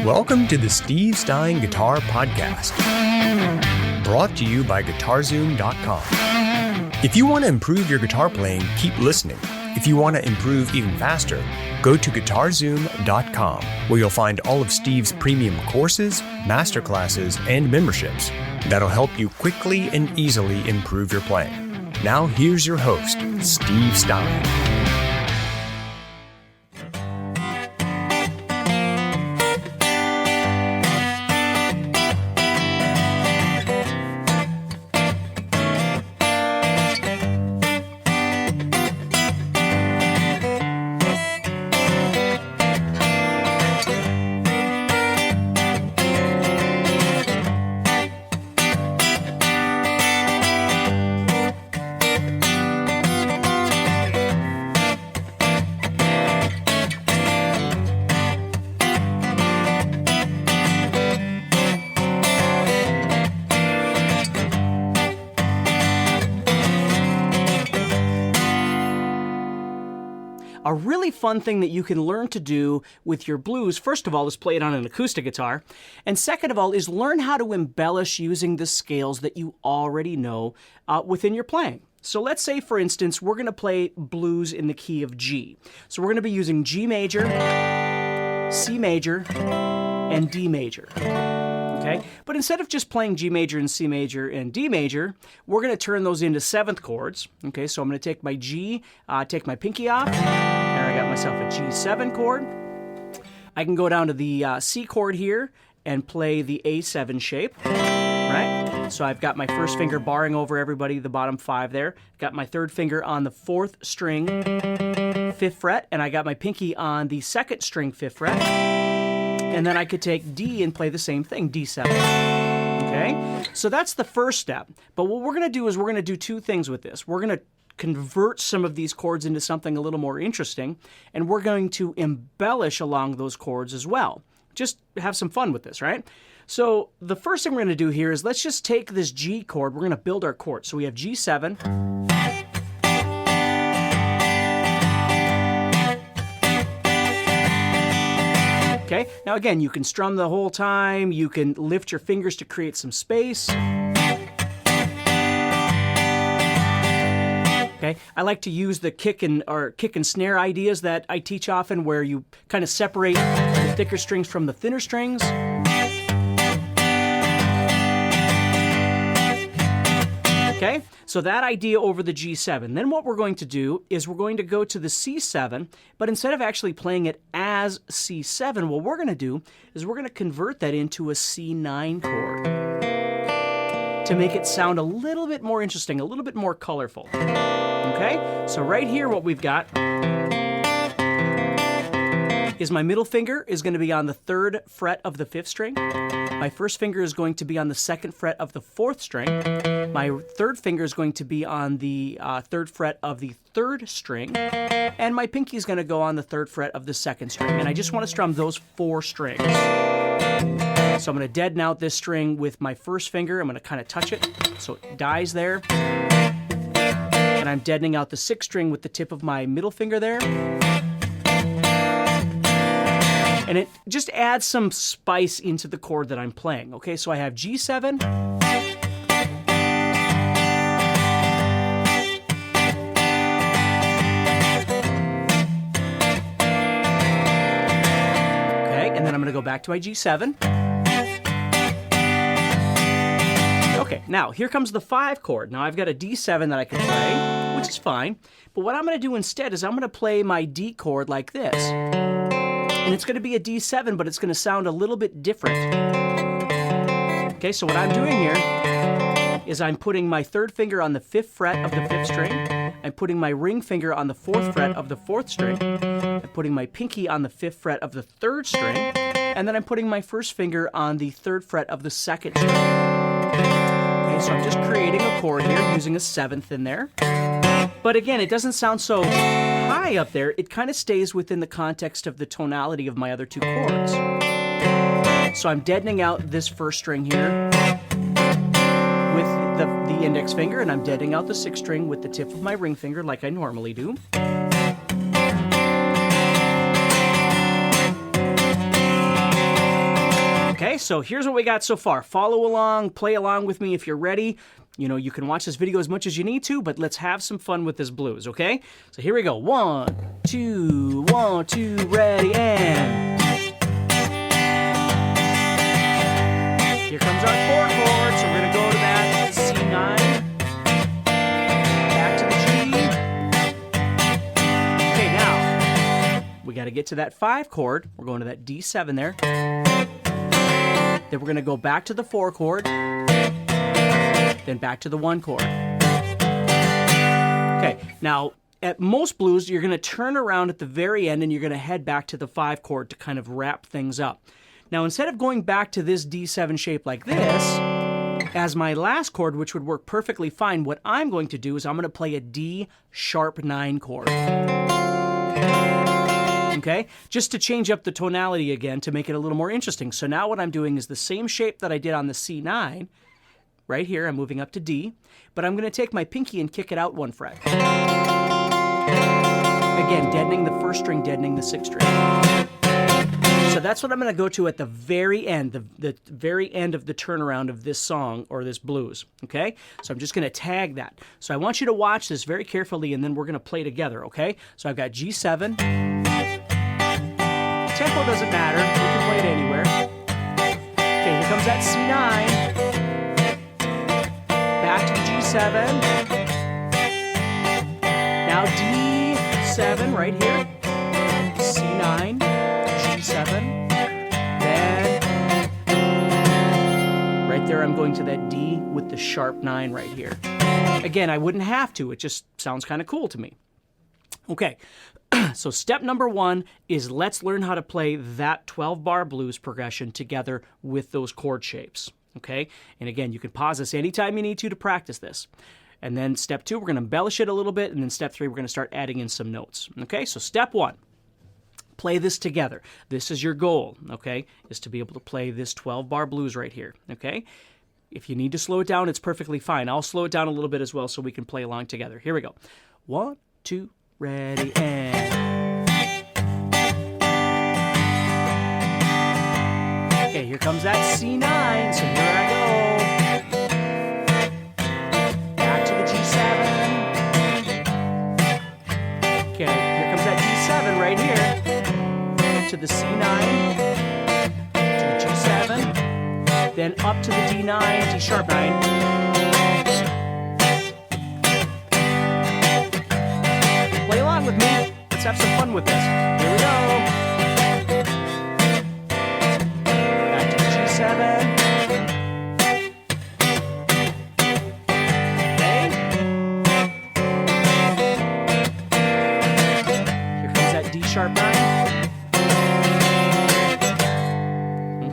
Welcome to the Steve Stine Guitar Podcast, brought to you by GuitarZoom.com. If you want to improve your guitar playing, keep listening. If you want to improve even faster, go to GuitarZoom.com, where you'll find all of Steve's premium courses, masterclasses, and memberships that'll help you quickly and easily improve your playing. Now here's your host, Steve Stine. A really fun thing that you can learn to do with your blues, first of all, is play it on an acoustic guitar. And second of all, is learn how to embellish using the scales that you already know within your playing. So let's say, for instance, we're going to play blues in the key of G. So we're going to be using G major, C major, and D major. Okay? But instead of just playing G major and C major and D major, we're going to turn those into seventh chords. Okay, so I'm going to take my G, take my pinky off. There I got myself a G7 chord. I can go down to the C chord here and play the A7 shape. Right? So I've got my first finger barring over everybody, the bottom five there. Got my third finger on the fourth string, fifth fret, and I got my pinky on the second string, fifth fret. And then I could take D and play the same thing, D7. Okay? So that's the first step. But what we're going to do is we're going to do two things with this. We're going to convert some of these chords into something a little more interesting, and we're going to embellish along those chords as well. Just have some fun with this, right? So the first thing we're going to do here is let's just take this G chord. We're going to build our chords. So we have G7. Okay, now again, you can strum the whole time, you can lift your fingers to create some space. Okay, I like to use the kick and snare ideas that I teach often, where you kind of separate the thicker strings from the thinner strings. Okay, so that idea over the G7. Then what we're going to do is we're going to go to the C7, but instead of actually playing it as C7, what we're going to do is we're going to convert that into a C9 chord to make it sound a little bit more interesting, a little bit more colorful. Okay, so right here what we've got is my middle finger is going to be on the third fret of the fifth string. My first finger is going to be on the second fret of the fourth string. My third finger is going to be on the third fret of the third string. And my pinky is going to go on the third fret of the second string. And I just want to strum those four strings. So I'm going to deaden out this string with my first finger. I'm going to kind of touch it so it dies there. And I'm deadening out the sixth string with the tip of my middle finger there. And it just adds some spice into the chord that I'm playing. Okay, so I have G7. Okay, and then I'm going to go back to my G7. Okay, now here comes the 5 chord. Now I've got a D7 that I can play, which is fine. But what I'm going to do instead is I'm going to play my D chord like this. And it's going to be a D7, but it's going to sound a little bit different. Okay, so what I'm doing here is I'm putting my third finger on the fifth fret of the fifth string. I'm putting my ring finger on the fourth fret of the fourth string. I'm putting my pinky on the fifth fret of the third string. And then I'm putting my first finger on the third fret of the second string. Okay, so I'm just creating a chord here using a seventh in there. But again, it doesn't sound so high up there. It kind of stays within the context of the tonality of my other two chords. So I'm deadening out this first string here with the index finger, and I'm deadening out the sixth string with the tip of my ring finger like I normally do. so here's what we got so far. Follow along, play along with me if you're ready. You know, you can watch this video as much as you need to, but let's have some fun with this blues, okay? So here we go. 1, 2, 1, 2, ready, and... Here comes our 4 chord, so we're going to go to that C9. Back to the G. Okay, now, we got to get to that 5 chord. We're going to that D7 there. Then we're going to go back to the 4 chord. Then back to the 1 chord. Okay, now, at most blues, you're going to turn around at the very end and you're going to head back to the 5 chord to kind of wrap things up. Now, instead of going back to this D7 shape like this, as my last chord, which would work perfectly fine, what I'm going to do is I'm going to play a D sharp 9 chord. Okay? Just to change up the tonality again to make it a little more interesting. So now what I'm doing is the same shape that I did on the C9. Right here, I'm moving up to D, but I'm going to take my pinky and kick it out 1 fret. Again, deadening the 1st string, deadening the 6th string. So that's what I'm going to go to at the very end, the very end of the turnaround of this song or this blues, okay? So I'm just going to tag that. So I want you to watch this very carefully, and then we're going to play together, okay? So I've got G7. Tempo doesn't matter. We can play it anywhere. Okay, here comes that C9. Back to the G7. Now D7 right here. C9. G7, then right there I'm going to that D with the sharp 9 right here. Again, I wouldn't have to, it just sounds kind of cool to me. Okay, so step number 1 is let's learn how to play that 12-bar blues progression together with those chord shapes, okay? And again, you can pause this anytime you need to practice this. And then step 2, we're going to embellish it a little bit, and then step 3, we're going to start adding in some notes, okay? So step 1. Play this together. This is your goal, okay, is to be able to play this 12-bar blues right here, okay? If you need to slow it down, it's perfectly fine. I'll slow it down a little bit as well so we can play along together. Here we go. 1, 2, ready, and... Okay, here comes that C9, so here I go. Back to the G7. Okay, here comes that D7 right here. To the C9, to the G7, then up to the D9, D sharp 9. Play along with me. Let's have some fun with this. Here we go. Back to the G7. Okay. Here comes that D sharp 9.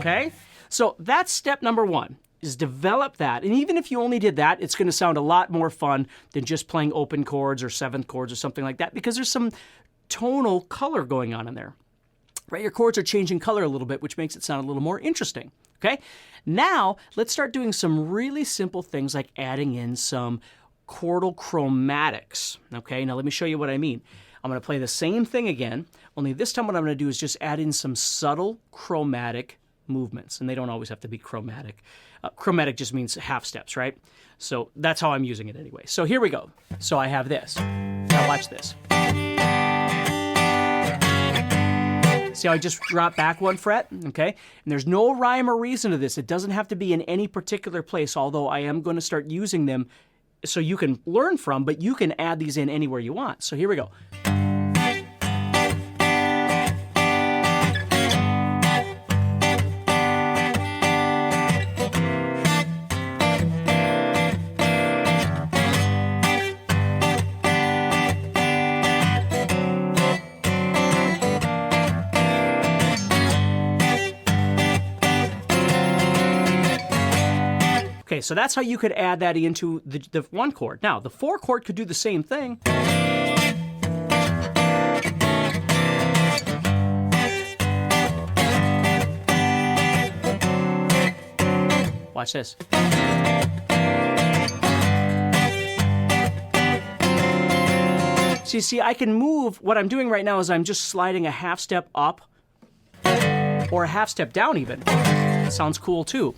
Okay, so that's step number 1, is develop that. And even if you only did that, it's going to sound a lot more fun than just playing open chords or 7th chords or something like that, because there's some tonal color going on in there. Right, your chords are changing color a little bit, which makes it sound a little more interesting. Okay, now let's start doing some really simple things like adding in some chordal chromatics. Okay, now let me show you what I mean. I'm going to play the same thing again, only this time what I'm going to do is just add in some subtle chromatic movements, and they don't always have to be chromatic. Chromatic just means half steps, right? So that's how I'm using it anyway. So here we go. So I have this. Now watch this. See how I just dropped back 1 fret? Okay? And there's no rhyme or reason to this. It doesn't have to be in any particular place, although I am going to start using them so you can learn from, but you can add these in anywhere you want. So here we go. Okay, so that's how you could add that into the 1 chord. Now, the 4 chord could do the same thing. Watch this. So you see, I can move, what I'm doing right now is I'm just sliding a half step up, or a half step down even. Sounds cool too.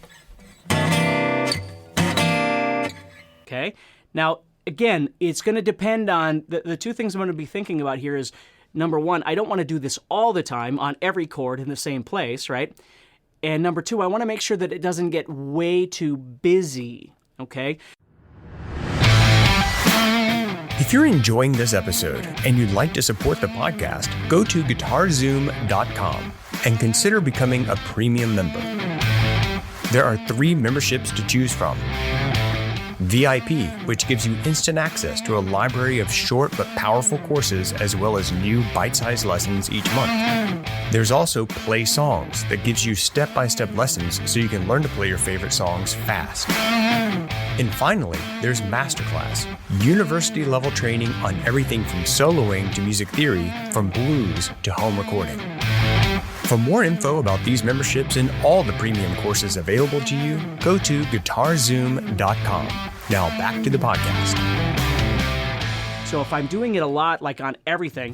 Okay. Now, again, it's going to depend on the two things I'm going to be thinking about here is, number one, I don't want to do this all the time on every chord in the same place, right? And number two, I want to make sure that it doesn't get way too busy, okay? If you're enjoying this episode and you'd like to support the podcast, go to GuitarZoom.com and consider becoming a premium member. There are 3 memberships to choose from. VIP, which gives you instant access to a library of short but powerful courses as well as new bite-sized lessons each month. There's also Play Songs that gives you step-by-step lessons so you can learn to play your favorite songs fast. And finally, there's Masterclass, university-level training on everything from soloing to music theory, from blues to home recording. For more info about these memberships and all the premium courses available to you, go to GuitarZoom.com. Now back to the podcast. So if I'm doing it a lot, like on everything,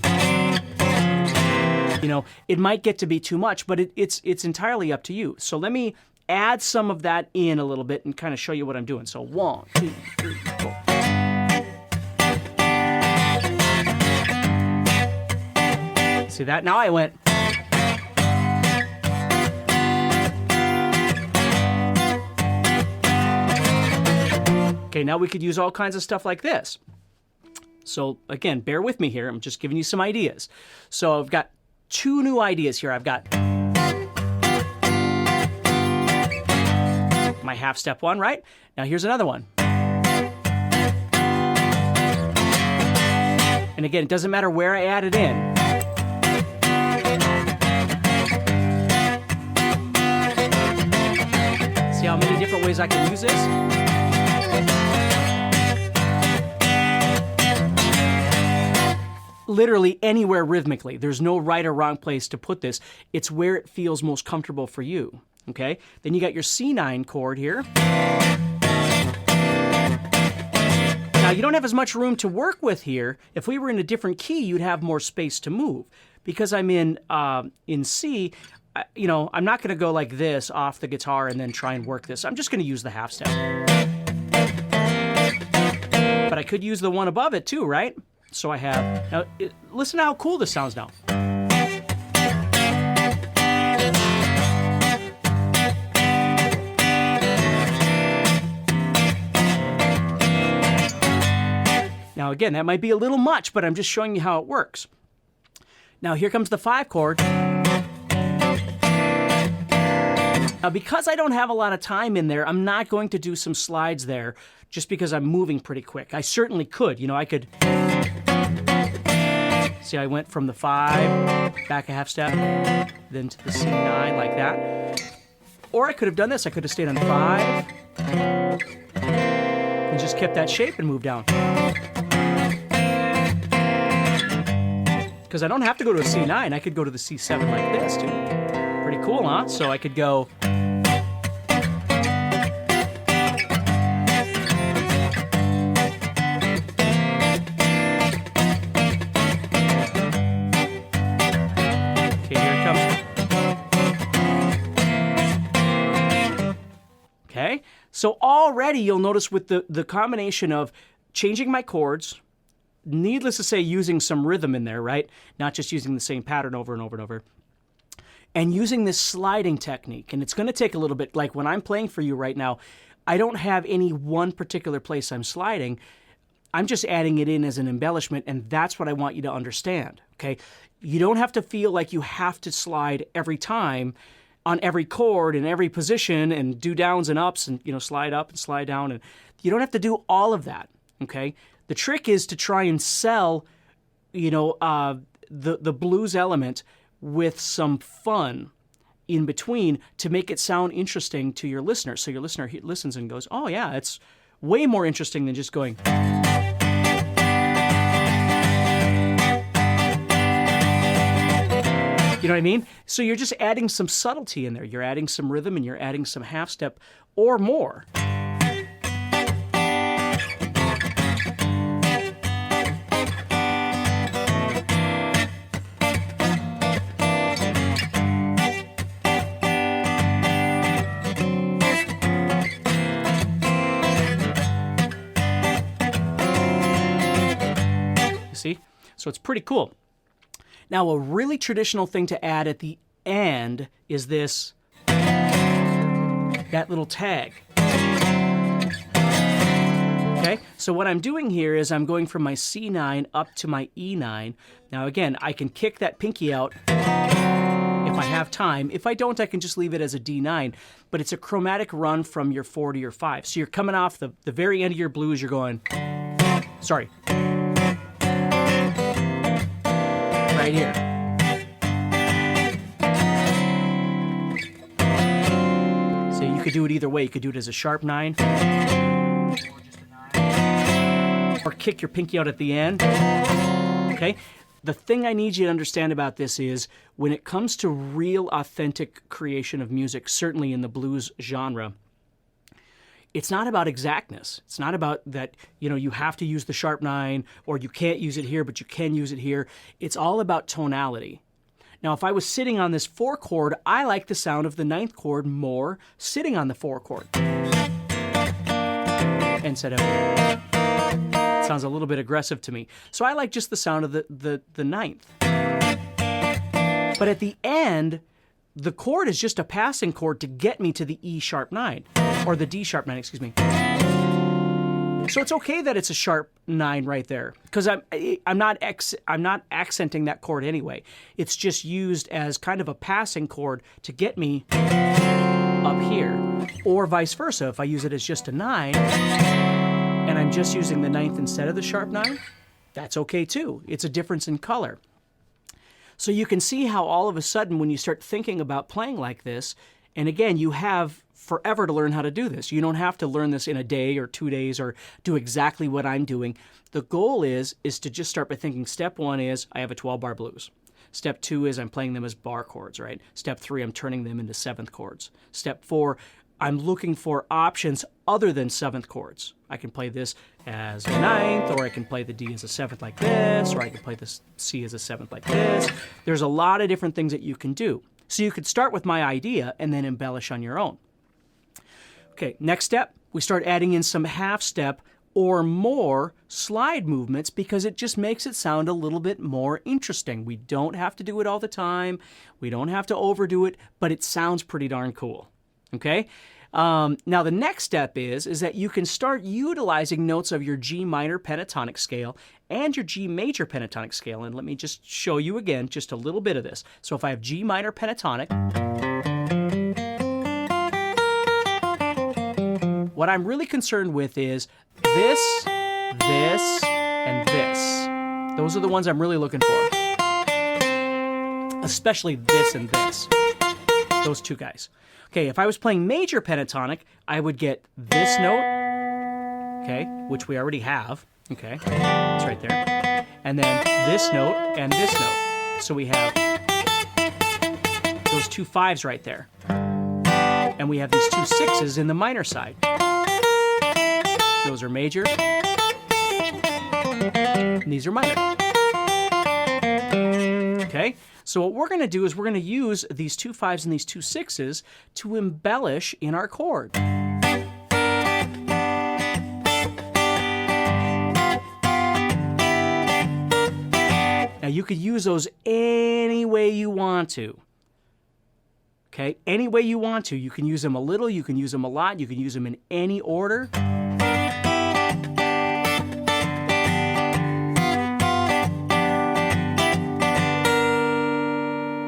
it might get to be too much, but it's entirely up to you. So let me add some of that in a little bit and kind of show you what I'm doing. So 1, 2, 3, 4. See that? Now I went. Okay, now we could use all kinds of stuff like this. So again, bear with me here. I'm just giving you some ideas. So I've got 2 new ideas here. I've got my half step one, right? Now here's another one. And again, it doesn't matter where I add it in. See how many different ways I can use this? Literally anywhere rhythmically. There's no right or wrong place to put this. It's where it feels most comfortable for you. Okay? Then you got your C9 chord here. Now, you don't have as much room to work with here. If we were in a different key, you'd have more space to move. Because I'm in C, I'm not going to go like this off the guitar and then try and work this. I'm just going to use the half step. But I could use the one above it too, right? So I have, now listen to how cool this sounds now. Now again, that might be a little much, but I'm just showing you how it works. Now here comes the 5 chord. Now because I don't have a lot of time in there, I'm not going to do some slides there just because I'm moving pretty quick. I certainly could, I could... See, I went from the 5, back a half step, then to the C9 like that. Or I could have done this. I could have stayed on 5 and just kept that shape and moved down. Because I don't have to go to a C9. I could go to the C7 like this, too. Pretty cool, huh? So I could go... Okay, so already you'll notice with the combination of changing my chords, needless to say, using some rhythm in there, right? Not just using the same pattern over and over and over. And using this sliding technique. And it's going to take a little bit, like when I'm playing for you right now, I don't have any one particular place I'm sliding. I'm just adding it in as an embellishment, and that's what I want you to understand, okay? You don't have to feel like you have to slide every time on every chord in every position and do downs and ups and, slide up and slide down. And you don't have to do all of that, okay? The trick is to try and sell, the blues element with some fun in between to make it sound interesting to your listener. So your listener listens and goes, oh yeah, it's way more interesting than just going... You know what I mean? So you're just adding some subtlety in there. You're adding some rhythm and you're adding some half step or more. So it's pretty cool. Now, a really traditional thing to add at the end is that little tag. Okay, so what I'm doing here is I'm going from my C9 up to my E9. Now again, I can kick that pinky out if I have time. If I don't, I can just leave it as a D9. But it's a chromatic run from your 4 to your 5. So you're coming off the very end of your blues, you're going, sorry, right here. So you could do it either way. You could do it as a sharp 9. Or kick your pinky out at the end. Okay? The thing I need you to understand about this is when it comes to real authentic creation of music, certainly in the blues genre, it's not about exactness. It's not about that, you have to use the sharp 9 or you can't use it here, but you can use it here. It's all about tonality. Now, if I was sitting on this 4 chord, I like the sound of the 9th chord more sitting on the 4 chord. Instead of... sounds a little bit aggressive to me. So I like just the sound of the 9th. But at the end, the chord is just a passing chord to get me to the E sharp 9, or the D sharp 9, excuse me. So it's okay that it's a sharp 9 right there, because I'm not accenting that chord anyway. It's just used as kind of a passing chord to get me up here, or vice versa. If I use it as just a 9, and I'm just using the 9th instead of the sharp 9, that's okay too. It's a difference in color. So you can see how all of a sudden when you start thinking about playing like this, and again, you have forever to learn how to do this. You don't have to learn this in a day or 2 days or do exactly what I'm doing. The goal is to just start by thinking step 1 is I have a 12-bar blues. Step 2 is I'm playing them as bar chords, right? Step 3, I'm turning them into 7th chords. Step 4, I'm looking for options other than 7th chords. I can play this as a 9th, or I can play the D as a 7th like this, or I can play the C as a 7th like this. There's a lot of different things that you can do. So you could start with my idea and then embellish on your own. Okay, next step, we start adding in some half step or more slide movements because it just makes it sound a little bit more interesting. We don't have to do it all the time. We don't have to overdo it, but it sounds pretty darn cool. Okay? Now the next step is that you can start utilizing notes of your G minor pentatonic scale and your G major pentatonic scale. And let me just show you again just a little bit of this. So if I have G minor pentatonic, what I'm really concerned with is this, and this. Those are the ones I'm really looking for. Especially this and this. Those two guys. Okay, if I was playing major pentatonic, I would get this note, okay, which we already have, okay, it's right there, and then this note and this note. So we have those 2 5s right there, and we have these 2 6s in the minor side. Those are major, and these are minor. Okay? So what we're going to do is we're going to use these 2 5s and these 2 6s to embellish in our chord. Now you could use those any way you want to. Okay? Any way you want to. You can use them a little, you can use them a lot, you can use them in any order.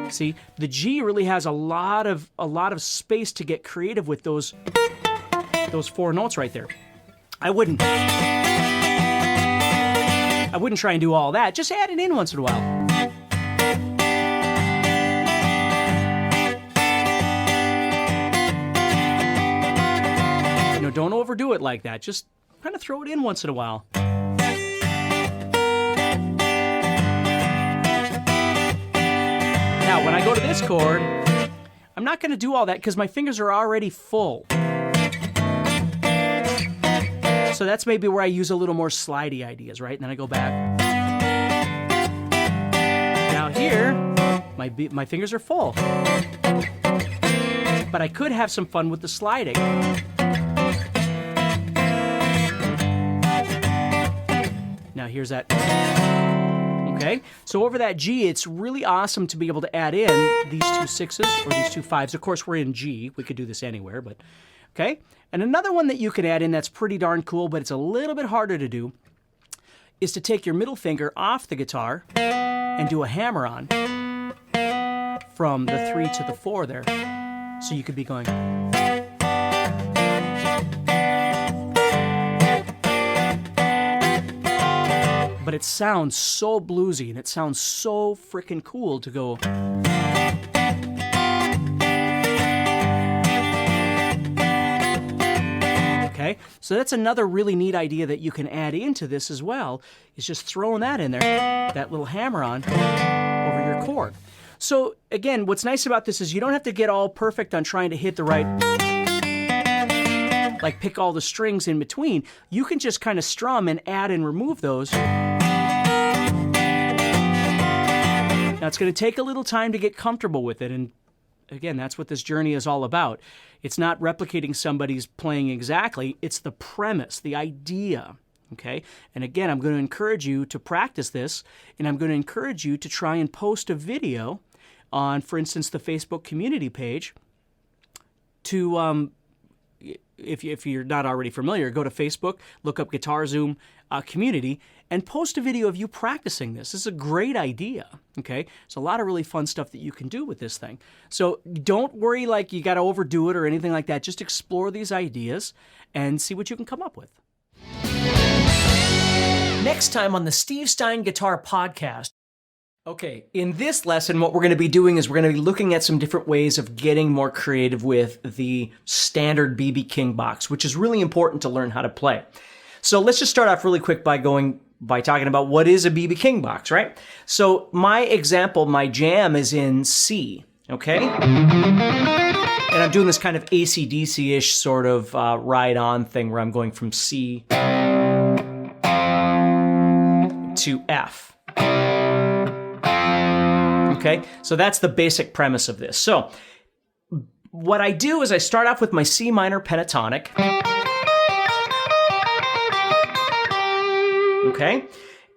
See, the G really has a lot of space to get creative with those 4 notes right there. I wouldn't try and do all that. Just add it in once in a while. Don't overdo it like that. Just kind of throw it in once in a while. Now, when I go to this chord, I'm not going to do all that because my fingers are already full. So that's maybe where I use a little more slidey ideas, right? And then I go back. Now here, my fingers are full. But I could have some fun with the sliding. Now here's that. Okay, so over that G, it's really awesome to be able to add in these two sixes or these two fives. Of course, we're in G. We could do this anywhere, but okay. And another one that you can add in that's pretty darn cool, but it's a little bit harder to do, is to take your middle finger off the guitar and do a hammer on from the 3 to the 4 there. So you could be going. But it sounds so bluesy and it sounds so freaking cool to go. Okay, so that's another really neat idea that you can add into this as well, is just throwing that in there, that little hammer on over your chord. So again, what's nice about this is you don't have to get all perfect on trying to hit the right, like pick all the strings in between. You can just kind of strum and add and remove those. Now it's going to take a little time to get comfortable with it, and again, that's what this journey is all about. It's not replicating somebody's playing exactly, it's the premise, the idea, okay? And again, I'm going to encourage you to practice this, and I'm going to encourage you to try and post a video on, for instance, the Facebook community page to, if you're not already familiar, go to Facebook, look up GuitarZoom community, and post a video of you practicing this. This is a great idea, okay? There's a lot of really fun stuff that you can do with this thing. So don't worry like you got to overdo it or anything like that. Just explore these ideas and see what you can come up with. Next time on the Steve Stine Guitar Podcast. Okay, in this lesson, what we're going to be doing is we're going to be looking at some different ways of getting more creative with the standard BB King box, which is really important to learn how to play. So let's just start off really quick by talking about what is a BB King box, right? So my example, my jam is in C, okay? And I'm doing this kind of AC/DC-ish sort of ride-on thing where I'm going from C to F. Okay, so that's the basic premise of this. So what I do is I start off with my C minor pentatonic. Okay,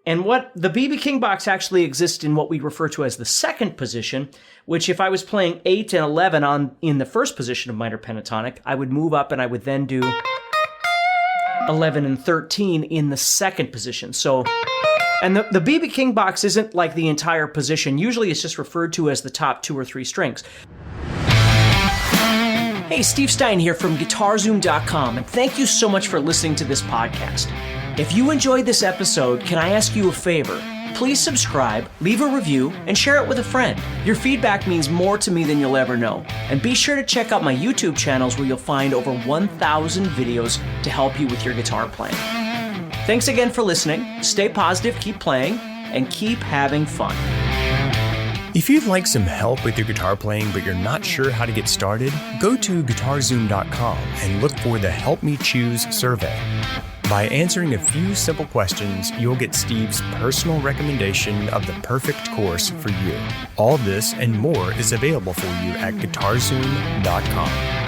and what the BB King box actually exists in what we refer to as the second position, which if I was playing 8 and 11 in the first position of minor pentatonic, I would move up and I would then do 11 and 13 in the second position. So, and the BB King box isn't like the entire position. Usually it's just referred to as the top 2 or 3 strings. Hey, Steve Stine here from GuitarZoom.com, and thank you so much for listening to this podcast. If you enjoyed this episode, can I ask you a favor? Please subscribe, leave a review, and share it with a friend. Your feedback means more to me than you'll ever know. And be sure to check out my YouTube channels where you'll find over 1,000 videos to help you with your guitar playing. Thanks again for listening. Stay positive, keep playing, and keep having fun. If you'd like some help with your guitar playing but you're not sure how to get started, go to GuitarZoom.com and look for the Help Me Choose survey. By answering a few simple questions, you'll get Steve's personal recommendation of the perfect course for you. All this and more is available for you at GuitarZoom.com.